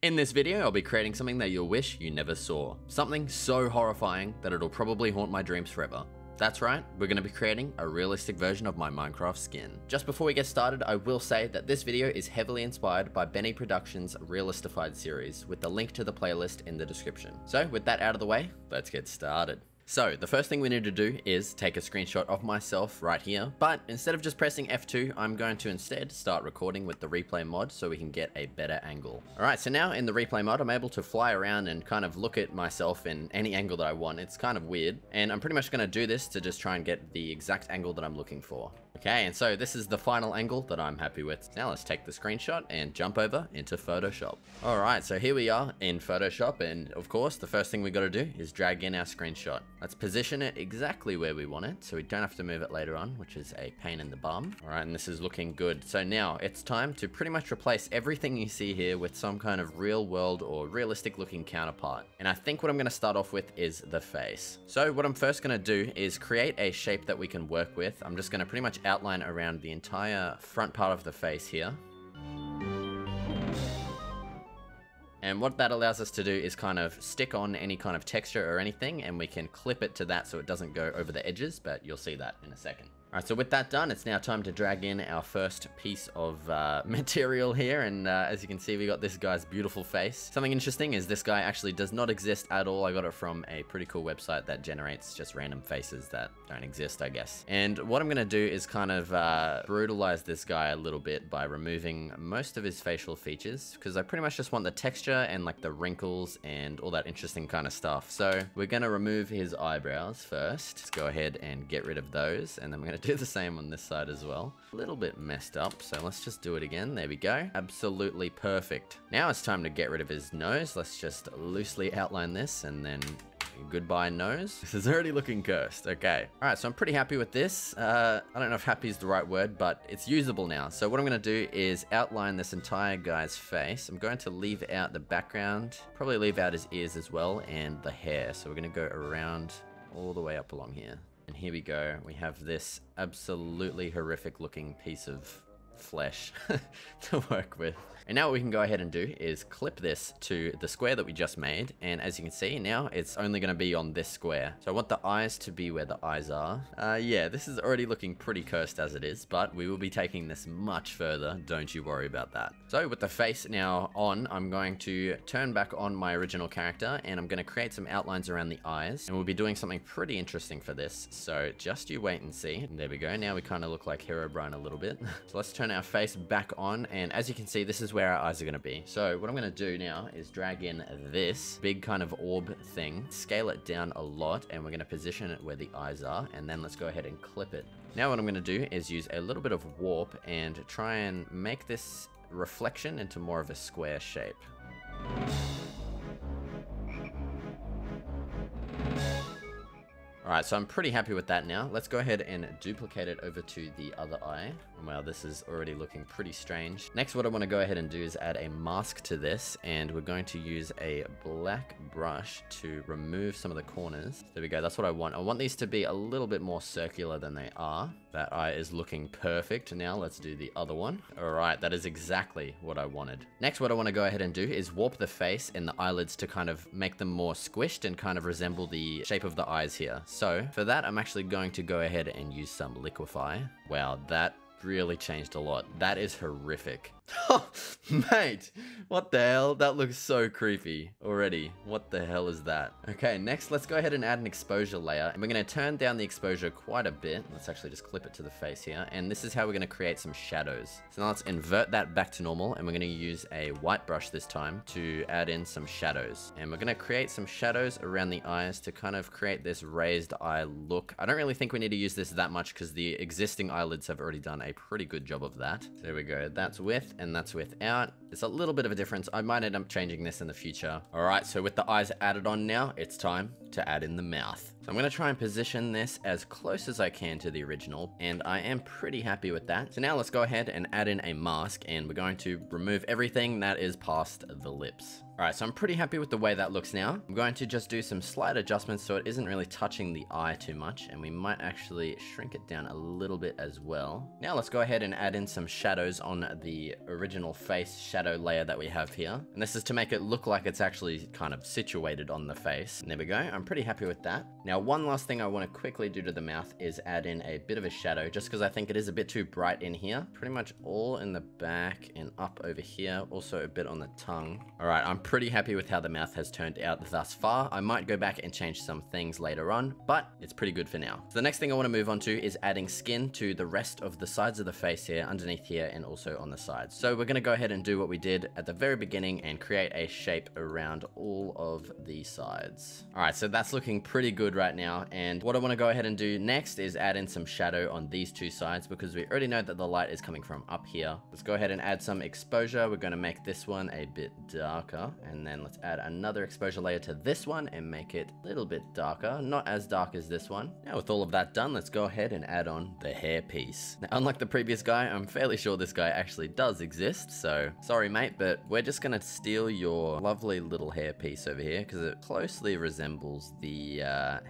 In this video, I'll be creating something that you'll wish you never saw. Something so horrifying that it'll probably haunt my dreams forever. That's right, we're going to be creating a realistic version of my Minecraft skin. Just before we get started, I will say that this video is heavily inspired by Benny Productions' Realistified series, with the link to the playlist in the description. So with that out of the way, let's get started. So the first thing we need to do is take a screenshot of myself right here, but instead of just pressing F2, I'm going to instead start recording with the replay mod so we can get a better angle. Alright, so now in the replay mod, I'm able to fly around and kind of look at myself in any angle that I want. It's kind of weird, and I'm pretty much going to do this to just try and get the exact angle that I'm looking for. Okay, and so this is the final angle that I'm happy with. Now let's take the screenshot and jump over into Photoshop. Alright, so here we are in Photoshop, and of course, the first thing we got to do is drag in our screenshot. Let's position it exactly where we want it, so we don't have to move it later on, which is a pain in the bum. Alright, and this is looking good. So now, it's time to pretty much replace everything you see here with some kind of real world or realistic looking counterpart. And I think what I'm going to start off with is the face. So what I'm first going to do is create a shape that we can work with. I'm just going to pretty much outline around the entire front part of the face here. And what that allows us to do is kind of stick on any kind of texture or anything, and we can clip it to that so it doesn't go over the edges, but you'll see that in a second. Alright, so with that done, it's now time to drag in our first piece of material here, and as you can see, we got this guy's beautiful face. Something interesting is this guy actually does not exist at all. I got it from a pretty cool website that generates just random faces that don't exist, I guess. And what I'm gonna do is kind of brutalize this guy a little bit by removing most of his facial features, because I pretty much just want the texture and like the wrinkles and all that interesting kind of stuff. So we're gonna remove his eyebrows first. Let's go ahead and get rid of those, and then we're gonna do the same on this side as well. A little bit messed up, so let's just do it again. There we go. Absolutely perfect. Now it's time to get rid of his nose. Let's just loosely outline this, and then goodbye nose. This is already looking cursed. Okay. Alright, so I'm pretty happy with this. I don't know if happy is the right word, but it's usable now. So what I'm going to do is outline this entire guy's face. I'm going to leave out the background, probably leave out his ears as well, and the hair. So we're going to go around all the way up along here. And here we go. We have this absolutely horrific looking piece of flesh to work with. And now what we can go ahead and do is clip this to the square that we just made, and as you can see now it's only going to be on this square. So I want the eyes to be where the eyes are. Yeah, this is already looking pretty cursed as it is, but we will be taking this much further, don't you worry about that. So with the face now on, I'm going to turn back on my original character, and I'm going to create some outlines around the eyes, and we'll be doing something pretty interesting for this, so just you wait and see. And there we go. Now we kind of look like Herobrine a little bit. So let's turn our face back on, and as you can see, this is where our eyes are going to be. So what I'm going to do now is drag in this big kind of orb thing, scale it down a lot, and we're going to position it where the eyes are, and then let's go ahead and clip it. Now what I'm going to do is use a little bit of warp and try and make this reflection into more of a square shape. Alright, so I'm pretty happy with that now. Let's go ahead and duplicate it over to the other eye. Wow, this is already looking pretty strange. Next, what I want to go ahead and do is add a mask to this, and we're going to use a black brush to remove some of the corners. There we go, that's what I want. I want these to be a little bit more circular than they are. That eye is looking perfect. Now let's do the other one. Alright, that is exactly what I wanted. Next, what I want to go ahead and do is warp the face and the eyelids to kind of make them more squished and kind of resemble the shape of the eyes here. So for that, I'm actually going to go ahead and use some liquify. Wow, that really changed a lot. That is horrific. Oh, mate, what the hell? That looks so creepy already. What the hell is that? Okay, next, let's go ahead and add an exposure layer, and we're going to turn down the exposure quite a bit. Let's actually just clip it to the face here, and this is how we're going to create some shadows. So now let's invert that back to normal, and we're going to use a white brush this time to add in some shadows. And we're going to create some shadows around the eyes to kind of create this raised eye look. I don't really think we need to use this that much because the existing eyelids have already done a pretty good job of that. So there we go. That's with and that's without. It's a little bit of a difference. I might end up changing this in the future. All right, so with the eyes added on now, it's time to add in the mouth. So I'm going to try and position this as close as I can to the original, and I am pretty happy with that. So now let's go ahead and add in a mask, and we're going to remove everything that is past the lips. Alright, so I'm pretty happy with the way that looks now. I'm going to just do some slight adjustments so it isn't really touching the eye too much, and we might actually shrink it down a little bit as well. Now let's go ahead and add in some shadows on the original face shadow layer that we have here. And this is to make it look like it's actually kind of situated on the face. And there we go, I'm pretty happy with that. Now one last thing I want to quickly do to the mouth is add in a bit of a shadow, just because I think it is a bit too bright in here. Pretty much all in the back and up over here, also a bit on the tongue. Alright, I'm pretty happy with how the mouth has turned out thus far. I might go back and change some things later on, but it's pretty good for now. So the next thing I want to move on to is adding skin to the rest of the sides of the face here, underneath here, and also on the sides. So we're going to go ahead and do what we did at the very beginning and create a shape around all of the sides. Alright, so that's looking pretty good right now, and what I want to go ahead and do next is add in some shadow on these two sides, because we already know that the light is coming from up here. Let's go ahead and add some exposure. We're going to make this one a bit darker, and then let's add another exposure layer to this one and make it a little bit darker, not as dark as this one. Now with all of that done, let's go ahead and add on the hair piece. Now, unlike the previous guy, I'm fairly sure this guy actually does exist, so sorry mate, but we're just gonna steal your lovely little hair piece over here because it closely resembles the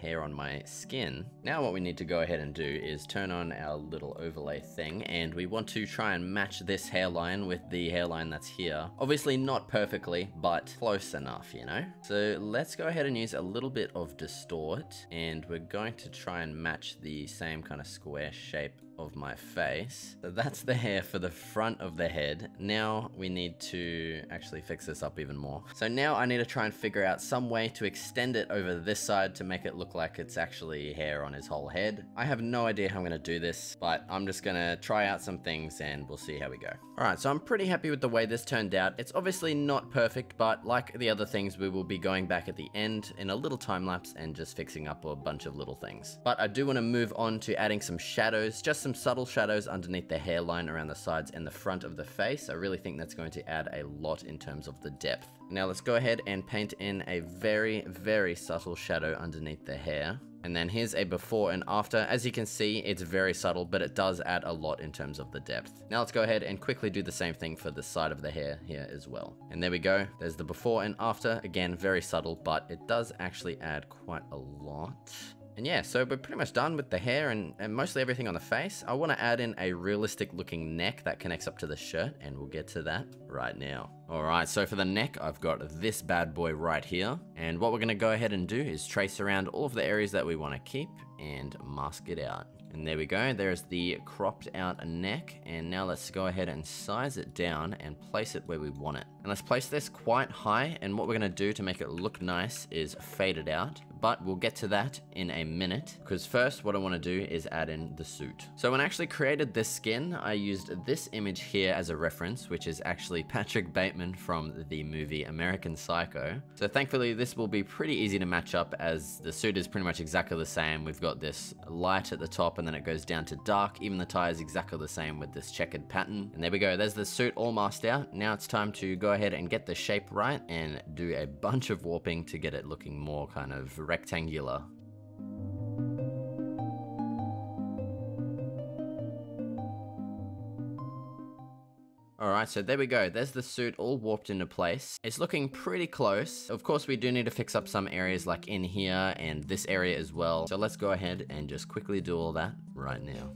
hair on my skin. Now what we need to go ahead and do is turn on our little overlay thing, and we want to try and match this hairline with the hairline that's here. Obviously not perfectly, but close enough, you know? So let's go ahead and use a little bit of distort, and we're going to try and match the same kind of square shape of my face. So that's the hair for the front of the head. Now we need to actually fix this up even more. So now I need to try and figure out some way to extend it over this side to make it look like it's actually hair on his whole head. I have no idea how I'm gonna do this, but I'm just gonna try out some things and we'll see how we go. Alright, so I'm pretty happy with the way this turned out. It's obviously not perfect, but like the other things, we will be going back at the end in a little time lapse and just fixing up a bunch of little things. But I do want to move on to adding some shadows, just some subtle shadows underneath the hairline around the sides and the front of the face. I really think that's going to add a lot in terms of the depth. Now let's go ahead and paint in a very, very subtle shadow underneath the hair. And then here's a before and after. As you can see, it's very subtle, but it does add a lot in terms of the depth. Now let's go ahead and quickly do the same thing for the side of the hair here as well. And there we go. There's the before and after. Again, very subtle, but it does actually add quite a lot. And yeah, so we're pretty much done with the hair and mostly everything on the face. I want to add in a realistic looking neck that connects up to the shirt, and we'll get to that right now. Alright, so for the neck, I've got this bad boy right here. And what we're going to go ahead and do is trace around all of the areas that we want to keep and mask it out. And there we go, there's the cropped out neck, and now let's go ahead and size it down and place it where we want it. And let's place this quite high, and what we're going to do to make it look nice is fade it out, but we'll get to that in a minute, because first what I want to do is add in the suit. So when I actually created this skin, I used this image here as a reference, which is actually Patrick Bateman from the movie American Psycho. So thankfully this will be pretty easy to match up, as the suit is pretty much exactly the same. We've got this light at the top and then it goes down to dark. Even the tie is exactly the same with this checkered pattern. And there we go, there's the suit all masked out. Now it's time to go ahead and get the shape right and do a bunch of warping to get it looking more kind of rectangular. Alright, so there we go. There's the suit all warped into place. It's looking pretty close. Of course, we do need to fix up some areas like in here and this area as well. So let's go ahead and just quickly do all that right now.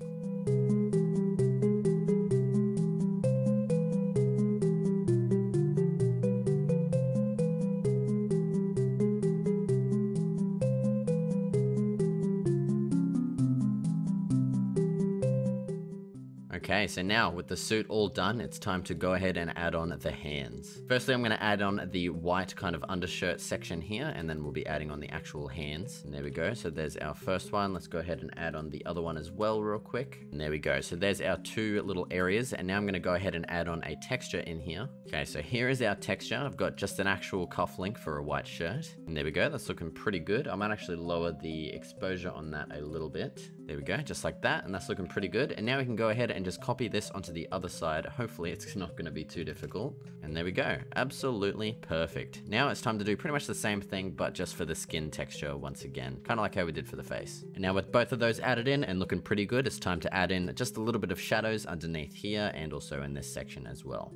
Okay, so now with the suit all done, it's time to go ahead and add on the hands. Firstly, I'm going to add on the white kind of undershirt section here, and then we'll be adding on the actual hands. And there we go. So there's our first one. Let's go ahead and add on the other one as well real quick. And there we go. So there's our two little areas. And now I'm going to go ahead and add on a texture in here. Okay, so here is our texture. I've got just an actual cuff link for a white shirt. And there we go. That's looking pretty good. I might actually lower the exposure on that a little bit. There we go, just like that. And that's looking pretty good. And now we can go ahead and just just copy this onto the other side. Hopefully it's not going to be too difficult. And there we go. Absolutely perfect. Now it's time to do pretty much the same thing, but just for the skin texture once again. Kind of like how we did for the face. And now with both of those added in and looking pretty good, it's time to add in just a little bit of shadows underneath here and also in this section as well.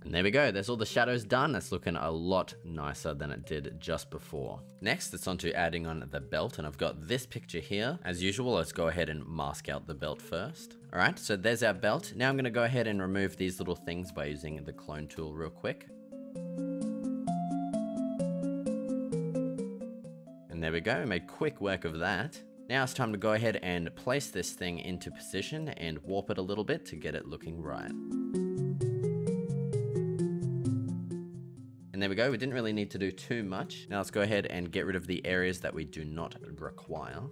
And there we go, there's all the shadows done. It's looking a lot nicer than it did just before. Next, it's on to adding on the belt, and I've got this picture here. As usual, let's go ahead and mask out the belt first. All right, so there's our belt. Now I'm gonna go ahead and remove these little things by using the clone tool real quick. And there we go, we made quick work of that. Now it's time to go ahead and place this thing into position and warp it a little bit to get it looking right. And there we go, we didn't really need to do too much. Now let's go ahead and get rid of the areas that we do not require.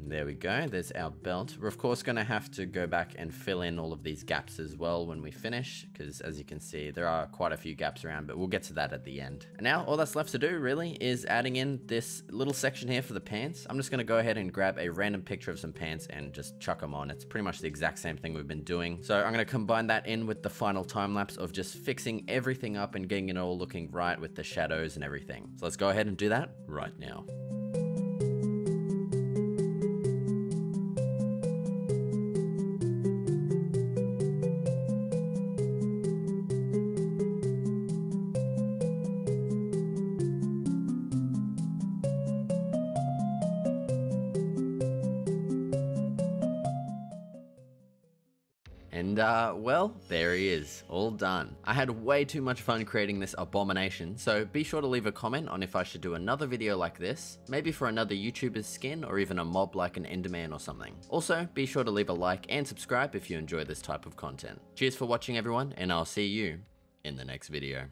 There we go, there's our belt. We're of course going to have to go back and fill in all of these gaps as well when we finish, because as you can see, there are quite a few gaps around, but we'll get to that at the end. And now all that's left to do really is adding in this little section here for the pants. I'm just going to go ahead and grab a random picture of some pants and just chuck them on. It's pretty much the exact same thing we've been doing. So I'm going to combine that in with the final time lapse of just fixing everything up and getting it all looking right with the shadows and everything. So let's go ahead and do that right now. And well, there he is, all done. I had way too much fun creating this abomination, so be sure to leave a comment on if I should do another video like this, maybe for another YouTuber's skin or even a mob like an Enderman or something. Also, be sure to leave a like and subscribe if you enjoy this type of content. Cheers for watching everyone, and I'll see you in the next video.